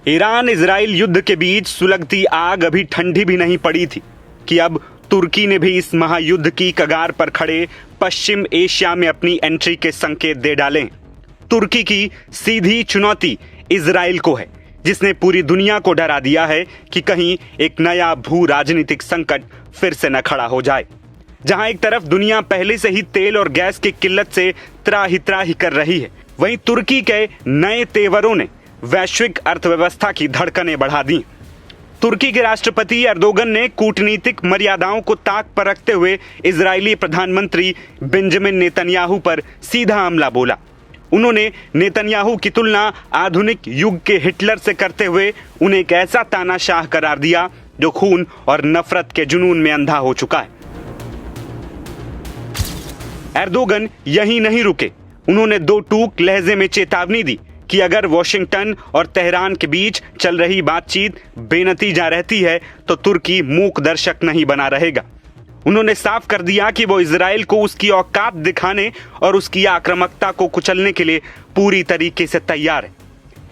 Iran Israel युद्ध के बीच सुलगती आग अभी ठंडी भी नहीं पड़ी थी कि अब तुर्की ने भी इस महायुद्ध की कगार पर खड़े पश्चिम एशिया में अपनी एंट्री के संकेत दे डाले। तुर्की की सीधी चुनौती इजराइल को है, जिसने पूरी दुनिया को डरा दिया है कि कहीं एक नया भू राजनीतिक संकट फिर से न खड़ा हो जाए। जहां एक तरफ दुनिया पहले से ही तेल और गैस की किल्लत से त्राही कर रही है, वहीं तुर्की के नए तेवरों ने वैश्विक अर्थव्यवस्था की धड़कनें बढ़ा दी। तुर्की के राष्ट्रपति एर्दोगन ने कूटनीतिक मर्यादाओं को ताक पर रखते हुए इजरायली प्रधानमंत्री बेंजामिन नेतन्याहू पर सीधा हमला बोला। उन्होंने नेतन्याहू की तुलना आधुनिक युग के हिटलर से करते हुए उन्हें एक ऐसा तानाशाह करार दिया जो खून और नफरत के जुनून में अंधा हो चुका है। एर्दोगन यहीं नहीं रुके, उन्होंने दो टूक लहजे में चेतावनी दी कि अगर वॉशिंगटन और तेहरान के बीच चल रही बातचीत बेनतीजा रहती है तो तुर्की मूक दर्शक नहीं बना रहेगा। उन्होंने साफ कर दिया कि वो इजराइल को उसकी औकात दिखाने और उसकी आक्रामकता को कुचलने के लिए पूरी तरीके से तैयार है।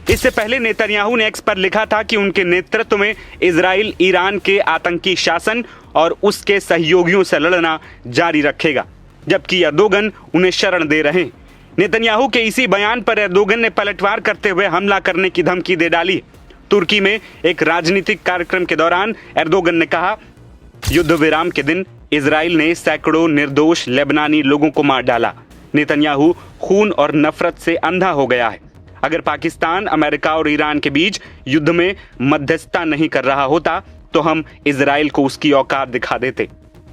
इससे पहले नेतन्याहू ने एक्स पर लिखा था कि उनके नेतृत्व में इजराइल ईरान के आतंकी शासन और उसके सहयोगियों से लड़ना जारी रखेगा, जबकि एर्दोगन उन्हें शरण दे रहे हैं। नेतन्याहू के इसी बयान पर एर्दोगन ने पलटवार करते हुए हमला करने की धमकी दे डाली। तुर्की में एक राजनीतिक कार्यक्रम के दौरान एर्दोगन ने कहा, युद्ध विराम के दिन इजराइल ने सैकड़ों निर्दोष लेबनानी लोगों को मार डाला। नेतन्याहू खून और नफरत से अंधा हो गया है। अगर पाकिस्तान, अमेरिका और ईरान के बीच युद्ध में मध्यस्थता नहीं कर रहा होता तो हम इजराइल को उसकी औकात दिखा देते।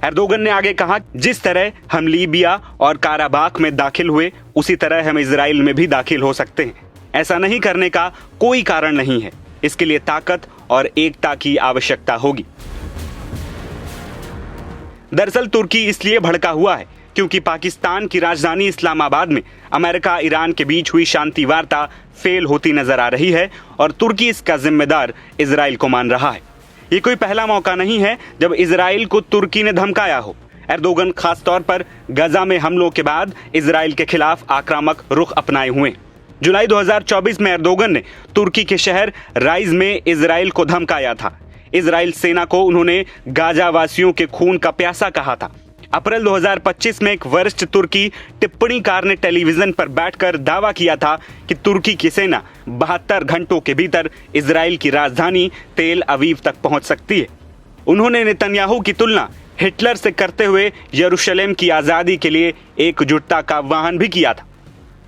एर्दोगन ने आगे कहा, जिस तरह हम लीबिया और काराबाख में दाखिल हुए उसी तरह हम इजराइल में भी दाखिल हो सकते हैं। ऐसा नहीं करने का कोई कारण नहीं है। इसके लिए ताकत और एकता की आवश्यकता होगी। दरअसल तुर्की इसलिए भड़का हुआ है क्योंकि पाकिस्तान की राजधानी इस्लामाबाद में अमेरिका ईरान के बीच हुई शांति वार्ता फेल होती नजर आ रही है और तुर्की इसका जिम्मेदार इजराइल को मान रहा है। ये कोई पहला मौका नहीं है जब इजराइल को तुर्की ने धमकाया हो। एर्दोगन खास तौर पर गजा में हमलों के बाद इजराइल के खिलाफ आक्रामक रुख अपनाए हुए। जुलाई 2024 में एर्दोगन ने तुर्की के शहर राइज में इजराइल को धमकाया था। इजराइल सेना को उन्होंने गाजा वासियों के खून का प्यासा कहा था। अप्रैल 2025 में एक वरिष्ठ तुर्की टिप्पणीकार ने टेलीविजन पर बैठकर दावा किया था कि तुर्की की सेना 72 घंटों के भीतर इजराइल की राजधानी तेल अवीव तक पहुंच सकती है। उन्होंने नेतन्याहू की तुलना हिटलर से करते हुए यरूशलेम की आजादी के लिए एकजुटता का आह्वान भी किया था।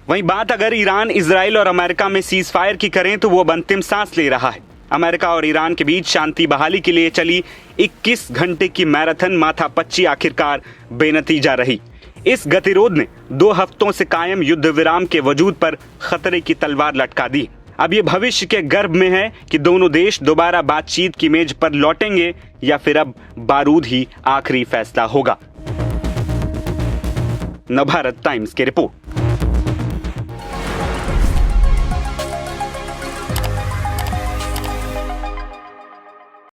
वहीं बात अगर ईरान, इजराइल और अमेरिका में सीज फायर की करें तो वो अंतिम सांस ले रहा है। अमेरिका और ईरान के बीच शांति बहाली के लिए चली 21 घंटे की मैराथन माथापच्ची आखिरकार बेनतीजा रही। इस गतिरोध ने 2 हफ्तों से कायम युद्ध विराम के वजूद पर खतरे की तलवार लटका दी। अब ये भविष्य के गर्भ में है कि दोनों देश दोबारा बातचीत की मेज पर लौटेंगे या फिर अब बारूद ही आखिरी फैसला होगा। नवभारत टाइम्स की रिपोर्ट।